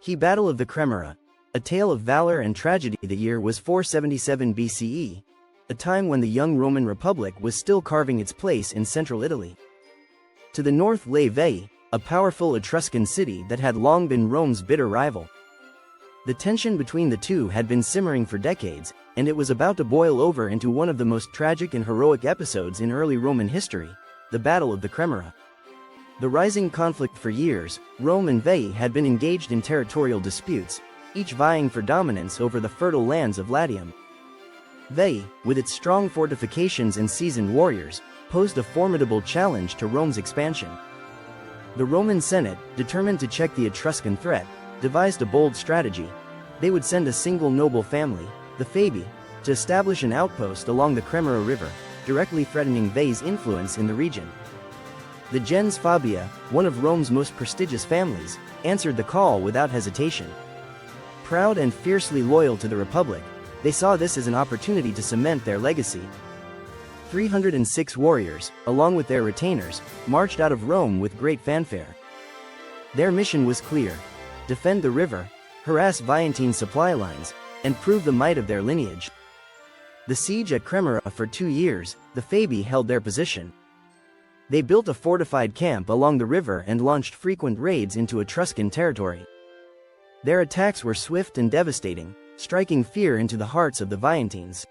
Key Battle of the Cremera, a tale of valor and tragedy. The year was 477 BCE, a time when the young Roman Republic was still carving its place in central Italy. To the north lay Veii, a powerful Etruscan city that had long been Rome's bitter rival. The tension between the two had been simmering for decades, and it was about to boil over into one of the most tragic and heroic episodes in early Roman history, the Battle of the Cremera. The rising conflict. For years, Rome and Veii had been engaged in territorial disputes, each vying for dominance over the fertile lands of Latium. Veii, with its strong fortifications and seasoned warriors, posed a formidable challenge to Rome's expansion. The Roman Senate, determined to check the Etruscan threat, devised a bold strategy. They would send a single noble family, the Veii, to establish an outpost along the Cremera River, directly threatening Veii's influence in the region. The gens Fabia, one of Rome's most prestigious families, answered the call without hesitation. Proud and fiercely loyal to the Republic, they saw this as an opportunity to cement their legacy. 306 warriors, along with their retainers, marched out of Rome with great fanfare. Their mission was clear: defend the river, harass Byzantine supply lines, and prove the might of their lineage. The siege at Cremera. For 2 years, the Veii held their position. They built a fortified camp along the river and launched frequent raids into Etruscan territory. Their attacks were swift and devastating, striking fear into the hearts of the Byzantines.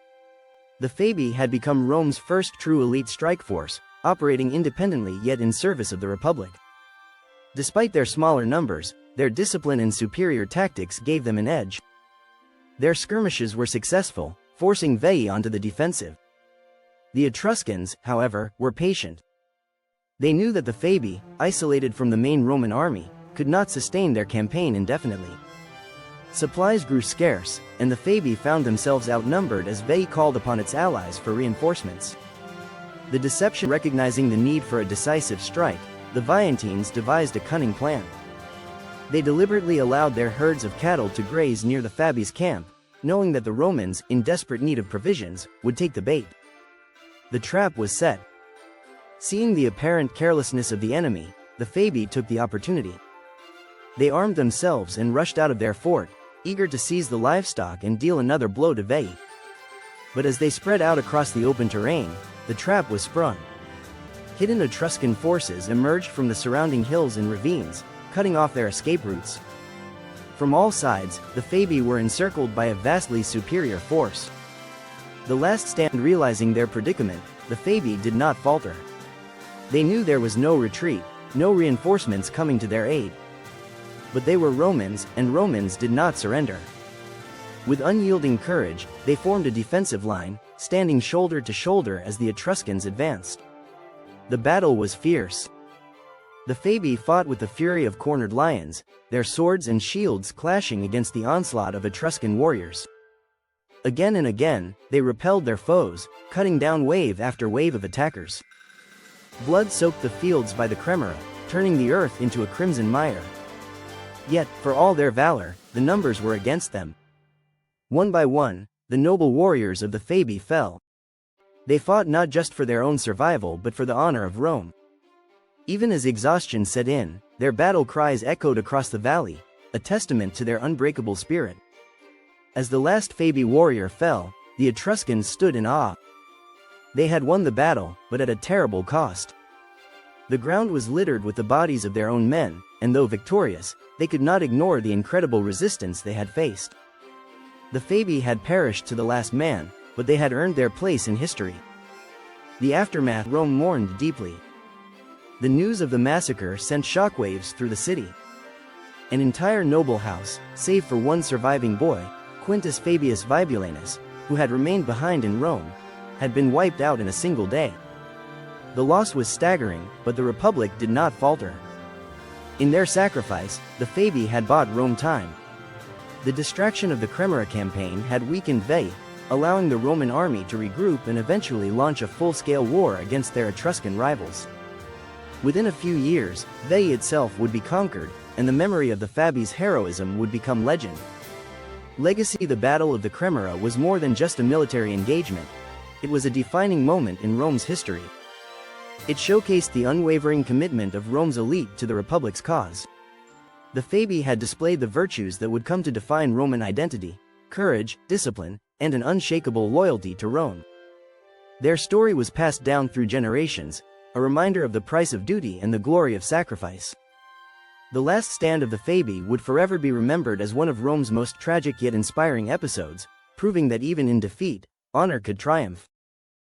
The Veii had become Rome's first true elite strike force, operating independently yet in service of the Republic. Despite their smaller numbers, their discipline and superior tactics gave them an edge. Their skirmishes were successful, forcing Veii onto the defensive. The Etruscans, however, were patient. They knew that the Veii, isolated from the main Roman army, could not sustain their campaign indefinitely. Supplies grew scarce, and the Veii found themselves outnumbered as Veii called upon its allies for reinforcements. The deception. Recognizing the need for a decisive strike, the Byzantines devised a cunning plan. They deliberately allowed their herds of cattle to graze near the Veii's camp, knowing that the Romans, in desperate need of provisions, would take the bait. The trap was set. Seeing the apparent carelessness of the enemy, the Veii took the opportunity. They armed themselves and rushed out of their fort, eager to seize the livestock and deal another blow to Veii. But as they spread out across the open terrain, the trap was sprung. Hidden Etruscan forces emerged from the surrounding hills and ravines, cutting off their escape routes. From all sides, the Veii were encircled by a vastly superior force. The last stand. Realizing their predicament, the Veii did not falter. They knew there was no retreat, no reinforcements coming to their aid. But they were Romans, and Romans did not surrender. With unyielding courage, they formed a defensive line, standing shoulder to shoulder as the Etruscans advanced. The battle was fierce. The Veii fought with the fury of cornered lions, their swords and shields clashing against the onslaught of Etruscan warriors. Again and again, they repelled their foes, cutting down wave after wave of attackers. Blood soaked the fields by the Cremera, turning the earth into a crimson mire. Yet, for all their valor, the numbers were against them. One by one, the noble warriors of the Veii fell. They fought not just for their own survival but for the honor of Rome. Even as exhaustion set in, their battle cries echoed across the valley, a testament to their unbreakable spirit. As the last Veii warrior fell, the Etruscans stood in awe. They had won the battle, but at a terrible cost. The ground was littered with the bodies of their own men, and though victorious, they could not ignore the incredible resistance they had faced. The Veii had perished to the last man, but they had earned their place in history. The aftermath. Rome mourned deeply. The news of the massacre sent shockwaves through the city. An entire noble house, save for one surviving boy, Quintus Fabius Vibulanus, who had remained behind in Rome, had been wiped out in a single day. The loss was staggering, but the Republic did not falter. In their sacrifice, the Veii had bought Rome time. The distraction of the Cremera campaign had weakened Veii, allowing the Roman army to regroup and eventually launch a full-scale war against their Etruscan rivals. Within a few years, Veii itself would be conquered, and the memory of the Veii's heroism would become legend. Legacy. The Battle of the Cremera was more than just a military engagement. It was a defining moment in Rome's history. It showcased the unwavering commitment of Rome's elite to the Republic's cause. The Veii had displayed the virtues that would come to define Roman identity: courage, discipline, and an unshakable loyalty to Rome. Their story was passed down through generations, a reminder of the price of duty and the glory of sacrifice. The last stand of the Veii would forever be remembered as one of Rome's most tragic yet inspiring episodes, proving that even in defeat, honor could triumph.